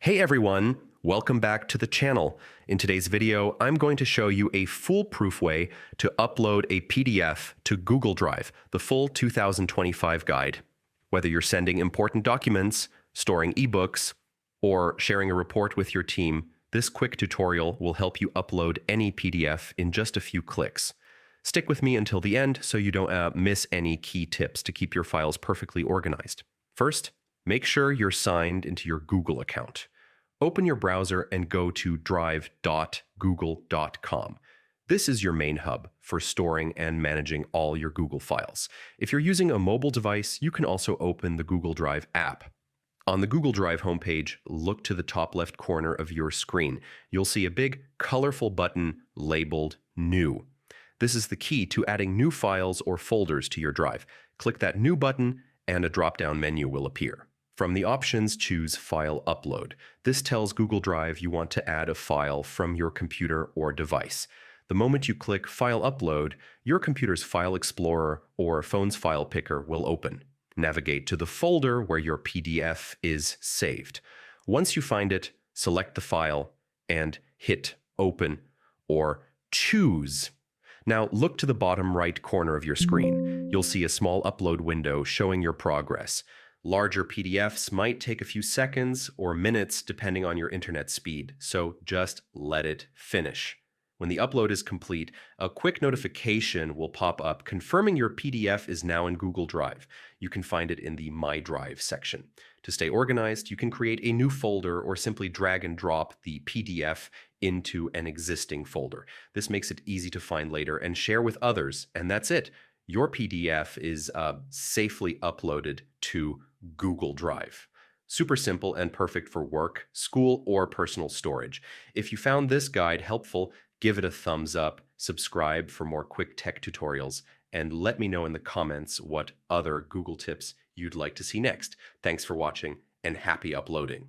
Hey everyone, welcome back to the channel. In today's video, I'm going to show you a foolproof way to upload a PDF to Google Drive, the full 2025 guide. Whether you're sending important documents, storing ebooks, or sharing a report with your team, this quick tutorial will help you upload any PDF in just a few clicks. Stick with me until the end so you don't miss any key tips to keep your files perfectly organized. First, make sure you're signed into your Google account. Open your browser and go to drive.google.com. This is your main hub for storing and managing all your Google files. If you're using a mobile device, you can also open the Google Drive app. On the Google Drive homepage, look to the top left corner of your screen. You'll see a big, colorful button labeled New. This is the key to adding new files or folders to your drive. Click that New button and a drop-down menu will appear. From the options, choose File Upload. This tells Google Drive you want to add a file from your computer or device. The moment you click File Upload, your computer's File Explorer or phone's file picker will open. Navigate to the folder where your PDF is saved. Once you find it, select the file and hit Open or Choose. Now look to the bottom right corner of your screen. You'll see a small upload window showing your progress. Larger PDFs might take a few seconds or minutes depending on your internet speed, so just let it finish. When the upload is complete, a quick notification will pop up confirming your PDF is now in Google Drive. You can find it in the My Drive section. To stay organized, you can create a new folder or simply drag and drop the PDF into an existing folder. This makes it easy to find later and share with others, and that's it. Your PDF is safely uploaded to Google Drive. Super simple and perfect for work, school, or personal storage. If you found this guide helpful, give it a thumbs up, subscribe for more quick tech tutorials, and let me know in the comments what other Google tips you'd like to see next. Thanks for watching and happy uploading.